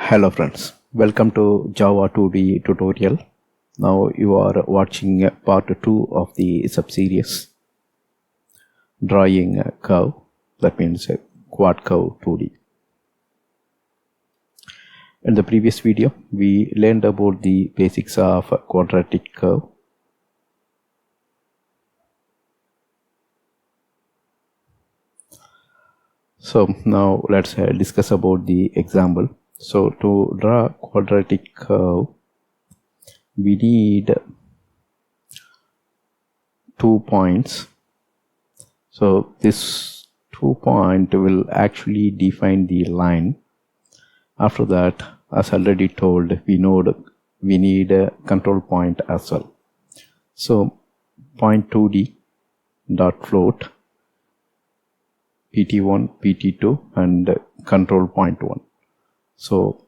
Hello friends, welcome to Java2D tutorial. Now you are watching part 2 of the subseries drawing a curve, that means QuadCurve2D. In the previous video we learned about the basics of a quadratic curve. So now let's discuss about the example. So to draw a quadratic curve, we need 2 points. So this 2 point will actually define the line. After that, as already told, we need a control point as well. So point 2D dot float pt1, pt2 and control point 1. So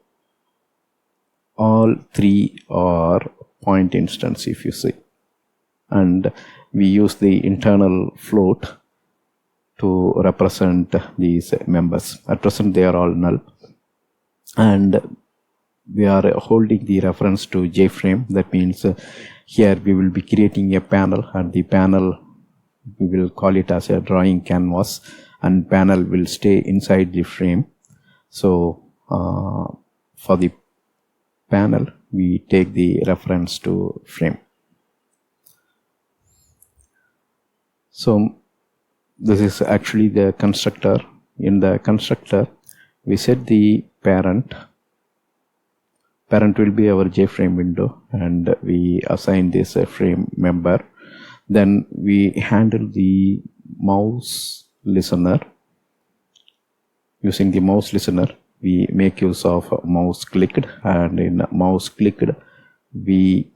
all three are point instance, if you see, and we use the internal float to represent these members. At present they are all null, and we are holding the reference to JFrame. That means here we will be creating a panel, and the panel we will call it as a drawing canvas, and panel will stay inside the frame. So for the panel we take the reference to frame. So this is actually the constructor. In the constructor we set the parent will be our JFrame window, and we assign this a frame member. Then we handle the mouse listener. Using the mouse listener we make use of mouse clicked, and in mouse clicked we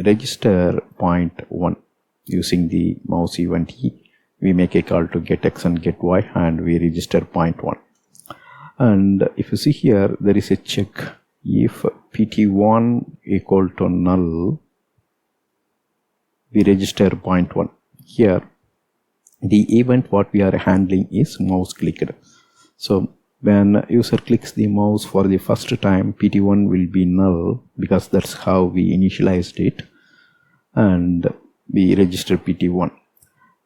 register point 1. Using the mouse event E we make a call to get x and get y, and we register point 1. And if you see here, there is a check. If pt1 equal to null, we register point 1. Here the event what we are handling is mouse clicked. So when user clicks the mouse for the first time, pt1 will be null, because that's how we initialized it, and we register pt1.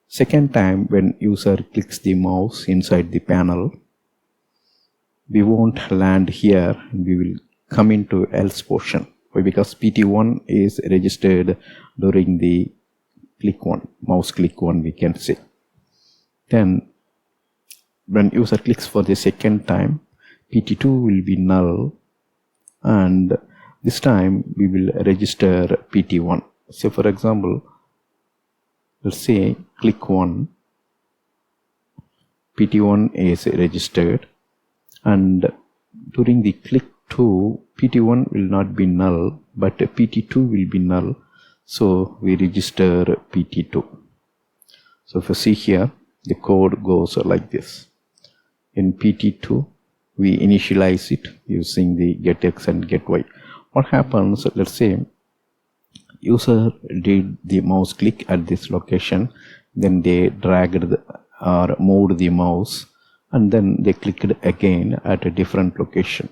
Second time when user clicks the mouse inside the panel, we won't land here, we will come into else portion. Why? Because pt1 is registered during the click 1, mouse click 1, we can say. Then when user clicks for the second time, pt2 will be null, and this time we will register pt1. So for example, let's say click 1, pt1 is registered, and during the click 2 pt1 will not be null, but pt2 will be null, so we register pt2. So if you see here, the code goes like this. In pt2 we initialize it using the get x and get y. What happens, let's say user did the mouse click at this location, then they dragged or moved the mouse, and then they clicked again at a different location.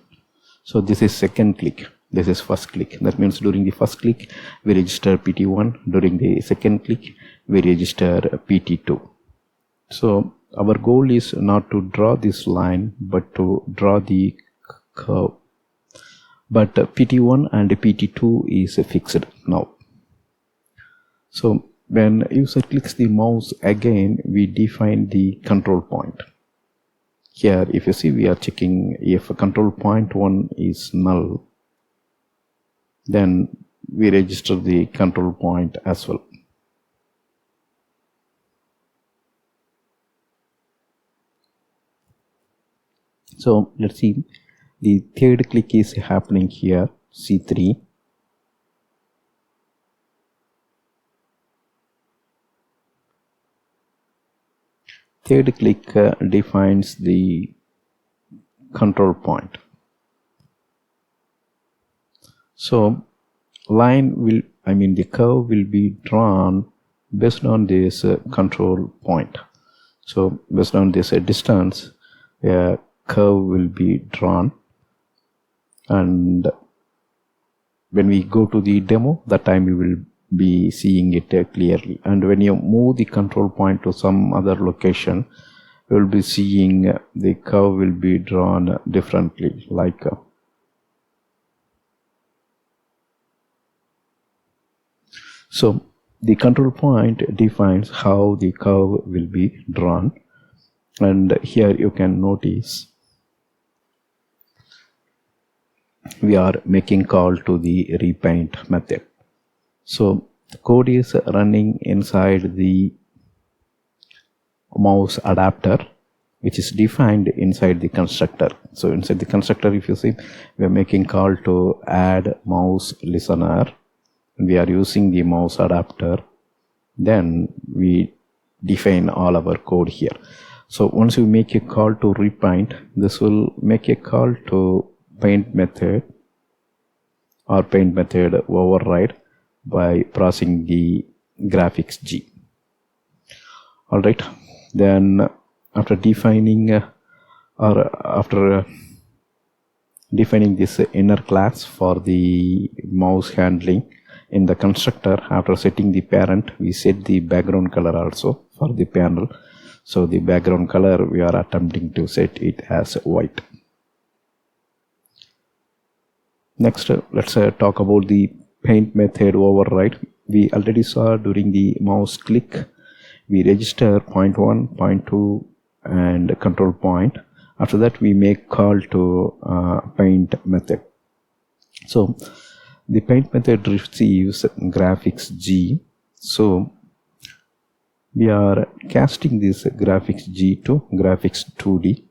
So this is second click, this is first click. That means during the first click we register pt1, during the second click we register pt2. So our goal is not to draw this line, but to draw the curve. But pt1 and pt2 is fixed now. So when user clicks the mouse again, we define the control point. Here if you see, we are checking if control point 1 is null, then we register the control point as well. So let's see, the third click is happening here, C3. Third click defines the control point. So the curve will be drawn based on this control point. So based on this distance, curve will be drawn, and when we go to the demo, that time we will be seeing it clearly. And when you move the control point to some other location, you will be seeing the curve will be drawn differently, like so the control point defines how the curve will be drawn. And here you can notice we are making call to the repaint method. So the code is running inside the mouse adapter, which is defined inside the constructor. So inside the constructor, if you see, we are making call to add mouse listener. We are using the mouse adapter. Then we define all our code here. So once you make a call to repaint, this will make a call to paint method or paint method override by processing the graphics G. Alright, then after defining defining this inner class for the mouse handling in the constructor, after setting the parent, we set the background color also for the panel. So the background color we are attempting to set it as white. Next, let's talk about the paint method override. We already saw during the mouse click, we register point 1, point 2 and control point. After that, we make call to paint method. So the paint method receives graphics G. So we are casting this graphics G to graphics2D.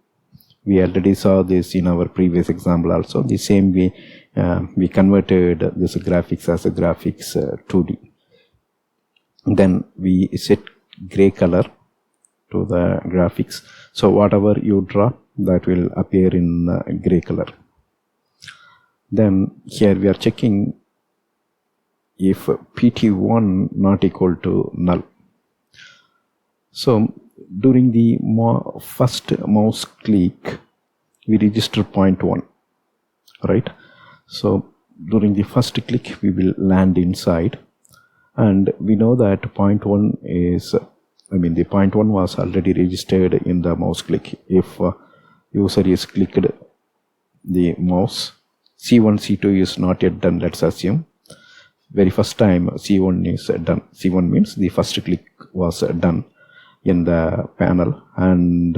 We already saw this in our previous example also. The same way we converted this graphics as a graphics 2D. Then we set gray color to the graphics. So whatever you draw, that will appear in gray color. Then here we are checking if PT1 not equal to null. So during the first mouse click, we register point 1, right? So during the first click, we will land inside, and we know that point 1 is, the point 1 was already registered in the mouse click. If user is clicked the mouse, C1, C2 is not yet done, let's assume. Very first time C1 is done. C1 means the first click was done in the panel, and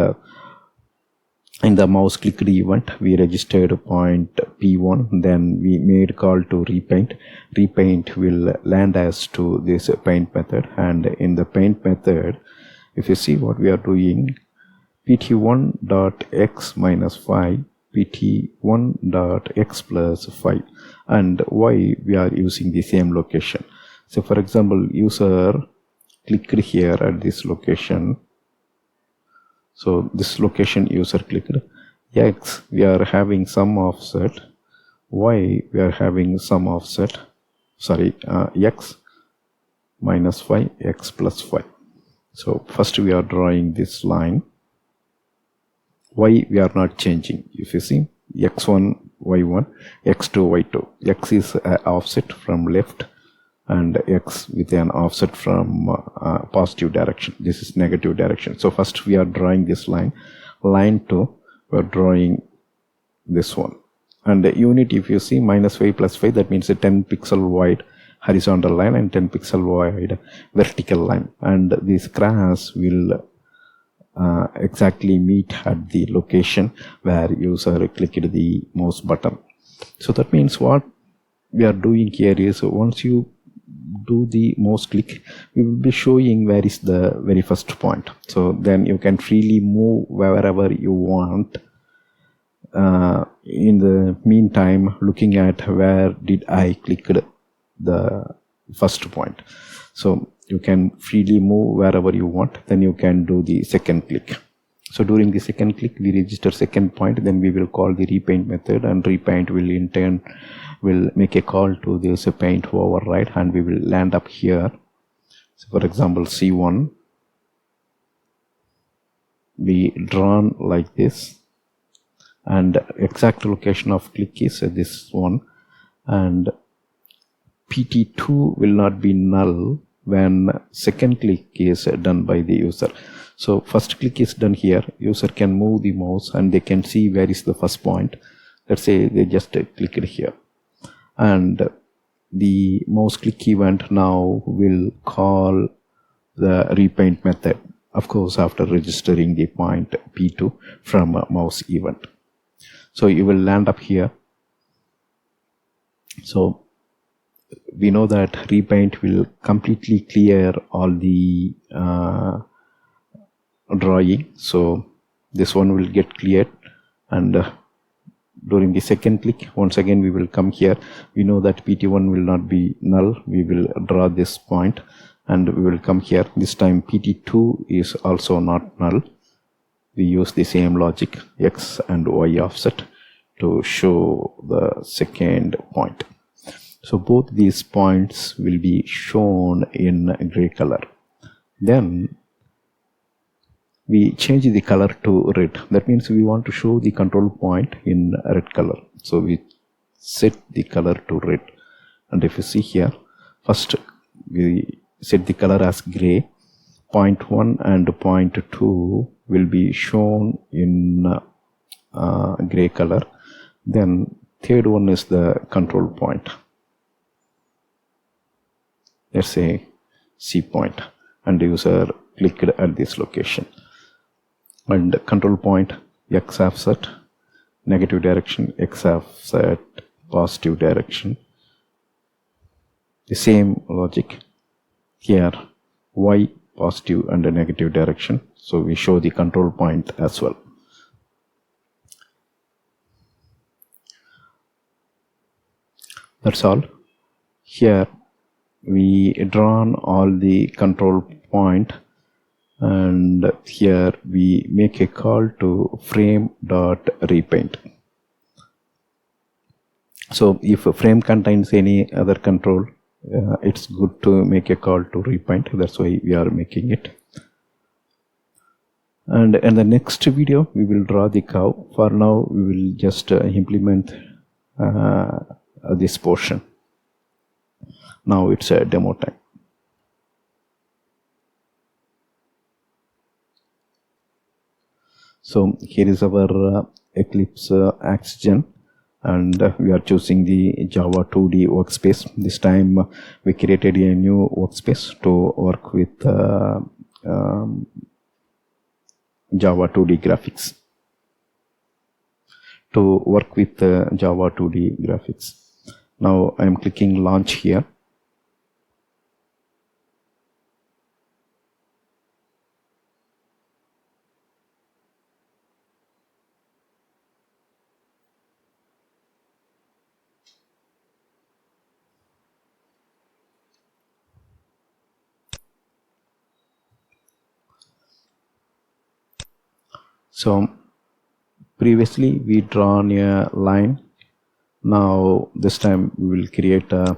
in the mouse clicked event we registered point P1. Then we made call to repaint. Repaint will land us to this paint method, and in the paint method, if you see what we are doing, pt1.x minus 5, pt1.x plus 5, and y we are using the same location. So for example, user clicked here at this location. So this location user clicked. X we are having some offset, y we are having some offset, x minus 5, x plus 5. So first we are drawing this line. Y we are not changing. If you see, x1 y1, x2 y2. X is offset from left, and x with an offset from positive direction. This is negative direction. So first we are drawing this line. Line 2, we are drawing this one. And the unit, if you see, minus 5 plus 5, that means a 10 pixel wide horizontal line and 10 pixel wide vertical line. And this cross will exactly meet at the location where user clicked the mouse button. So that means what we are doing here is, once you do the mouse click, we will be showing where is the very first point. So then you can freely move wherever you want. In the meantime, looking at where did I click the first point. So you can freely move wherever you want. Then you can do the second click. So during the second click, we register second point. Then we will call the repaint method, and repaint will in turn will make a call to this paint override, and we will land up here. So for example, C1 be drawn like this, and exact location of click is this one, and pt2 will not be null when second click is done by the user. So first click is done here, user can move the mouse and they can see where is the first point. Let's say they just clicked here, and the mouse click event now will call the repaint method, of course after registering the point p2 from a mouse event. So you will land up here. So we know that repaint will completely clear all the drawing, so this one will get cleared, and during the second click once again we will come here. We know that pt1 will not be null, we will draw this point and we will come here. This time pt2 is also not null. We use the same logic, x and y offset, to show the second point. So both these points will be shown in gray color. Then we change the color to red. That means we want to show the control point in red color. So we set the color to red. And if you see here, first we set the color as gray. Point 1 and point 2 will be shown in gray color. Then third one is the control point. Let's say C point, and the user clicked at this location. And control point x offset negative direction, x offset positive direction. The same logic here, y positive and a negative direction. So we show the control point as well. That's all. Here we drawn all the control point, and here we make a call to frame.repaint. So if a frame contains any other control, it's good to make a call to repaint. That's why we are making it. And in the next video we will draw the curve. For now we will just implement this portion. Now it's a demo time. So here is our Eclipse Oxygen, and we are choosing the Java2D workspace. This time we created a new workspace to work with Java2D graphics. Now I am clicking launch here. So previously we drawn a line. Now this time we will create a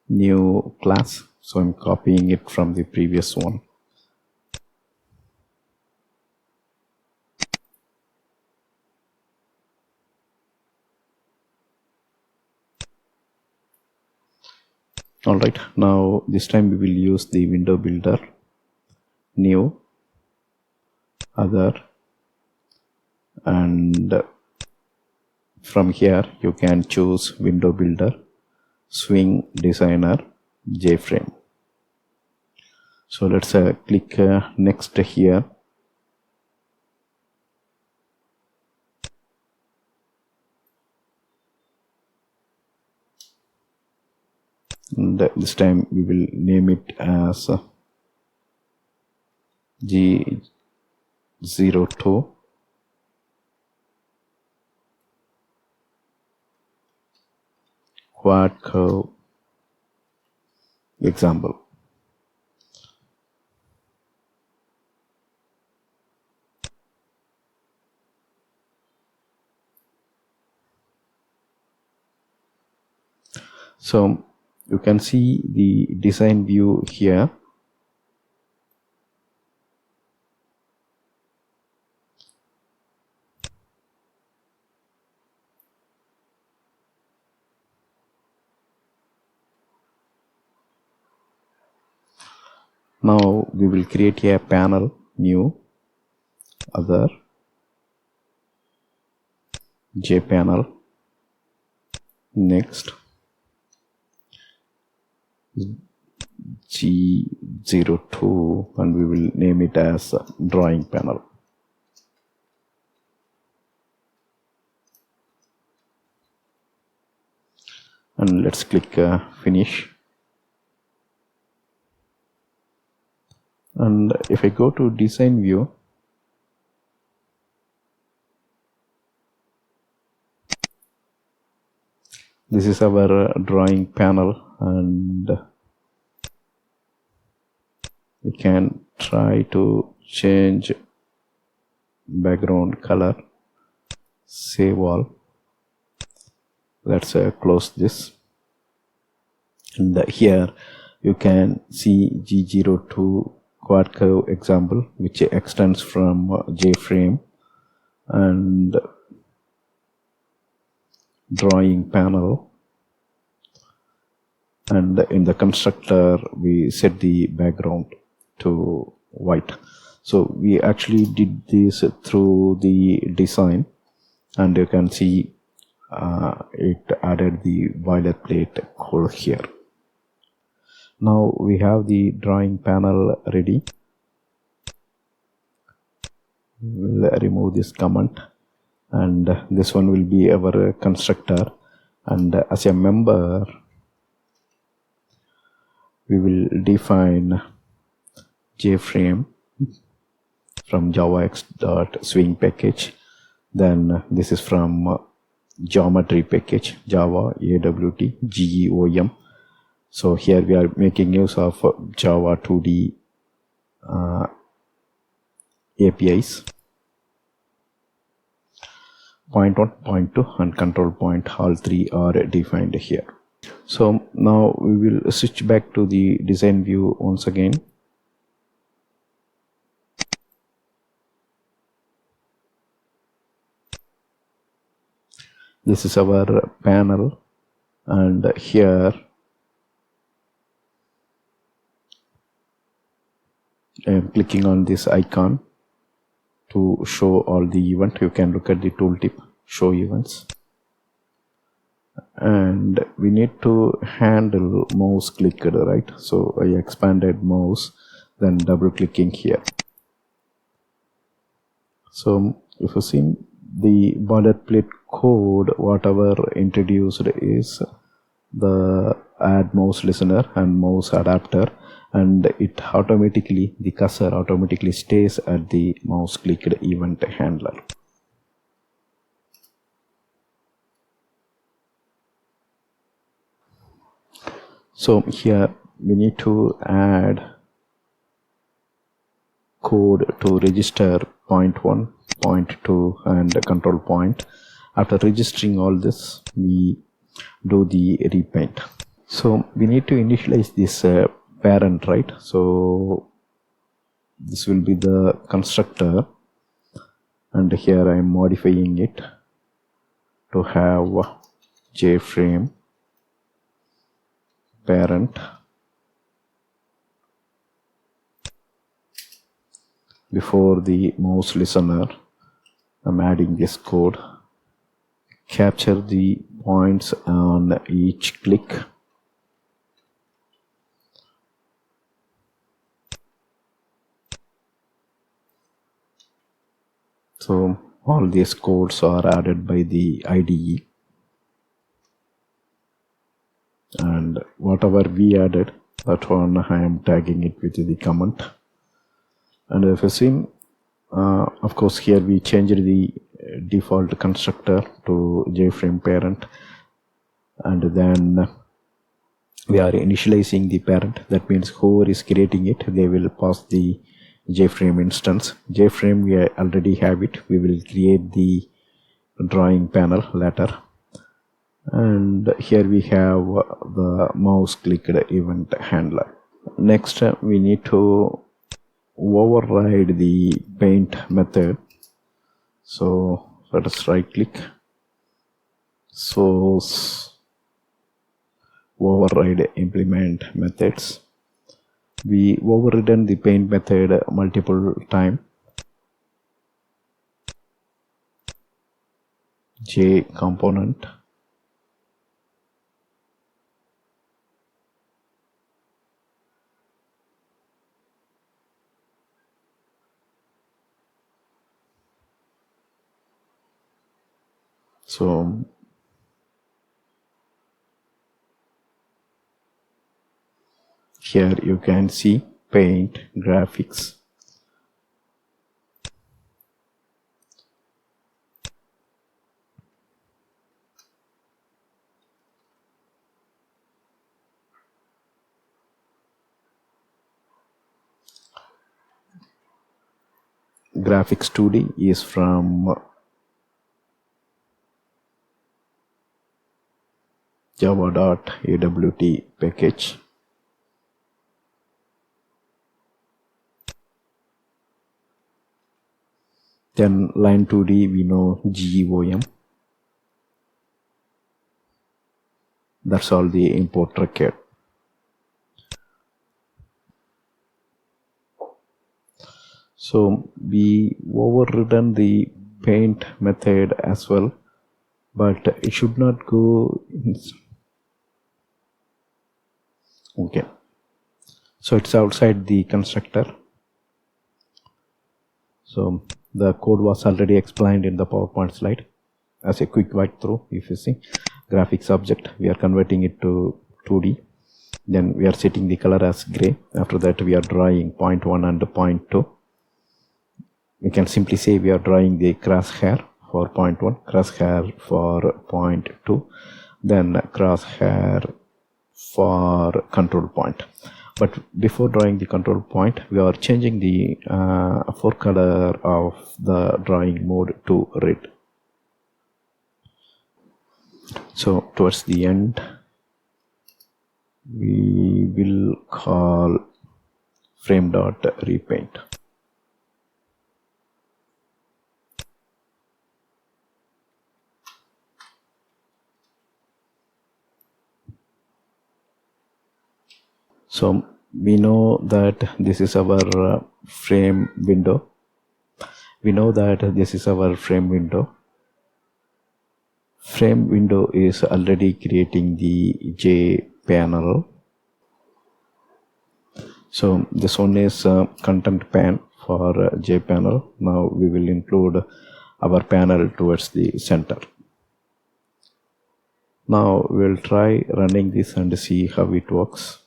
new class. So I'm copying it from the previous one. Alright, now this time we will use the window builder, new, other, and from here you can choose window builder, swing designer, JFrame. So let's click next here. And this time we will name it as G02 QuadCurve example. So you can see the design view here. Now we will create a panel, new, other, jpanel, next, G02, and we will name it as drawing panel. And let's click finish. And if I go to design view, this is our drawing panel, and we can try to change background color, save all. Let's close this, and here you can see G02 quad curve example, which extends from JFrame, and drawing panel, and in the constructor we set the background to white. So we actually did this through the design, and you can see it added the boilerplate code here. Now we have the drawing panel ready. We'll remove this comment, and this one will be our constructor, and as a member we will define JFrame from javax.swing package. Then this is from geometry package, Java2D GEOM. So here we are making use of Java2D APIs. Point 1, point 2, and control point, all three are defined here. So now we will switch back to the design view once again. This is our panel, and here I am clicking on this icon to show all the event. You can look at the tooltip, show events, and we need to handle mouse clicked, right? So I expanded mouse, then double clicking here. So if you see the boilerplate code, whatever introduced is the add mouse listener and mouse adapter, and it automatically, the cursor automatically stays at the mouse clicked event handler. So here we need to add code to register point 1, point 2, and control point. After registering all this, we do the repaint. So we need to initialize this parent, right? So this will be the constructor, and here I am modifying it to have JFrame parent before the mouse listener. I'm adding this code. Capture the points on each click. So all these codes are added by the IDE, and whatever we added, that one I am tagging it with the comment. And if you see, of course here we changed the default constructor to JFrame parent, and then we are initializing the parent. That means whoever is creating it, they will pass the JFrame instance. JFrame we already have it. We will create the drawing panel later. And here we have the mouse clicked event handler. Next we need to override the paint method. So let us right click, source, override implement methods. we overridden the paint method multiple time. J component, so here you can see paint graphics. Graphics2D is from Java.awt package. Then line 2D we know GEOM. That's all the import required. So we overridden the paint method as well, but it should not go in. Okay, so it's outside the constructor. So the code was already explained in the PowerPoint slide. As a quick walkthrough, if you see, graphics object, we are converting it to 2D. Then we are setting the color as gray. After that we are drawing point 1 and point 2. We can simply say we are drawing the crosshair for point 1, crosshair for point 2, then crosshair for control point. But before drawing the control point, we are changing the forecolor of the drawing mode to red. So towards the end, we will call frame.repaint. So we know that this is our frame window. We know that this is our frame window. Frame window is already creating the J panel. So this one is content pane for J panel. Now we will include our panel towards the center. Now we'll try running this and see how it works.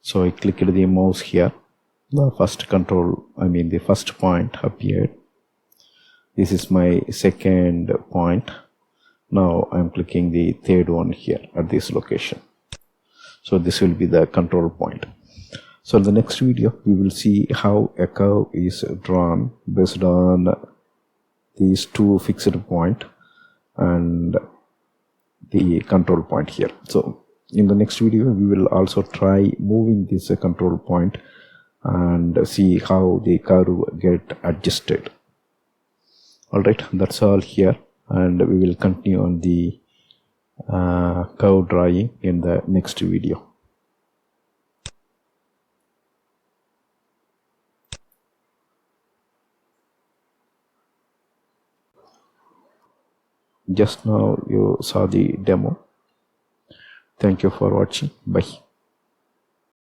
So I clicked the mouse here. The first the first point appeared. This is my second point. Now I'm clicking the third one here at this location. So this will be the control point. So in the next video, we will see how a curve is drawn based on these two fixed points and the control point here. So in the next video, we will also try moving this control point and see how the curve get adjusted. Alright, that's all here, and we will continue on the curve drawing in the next video. Just now you saw the demo. Thank you for watching. Bye.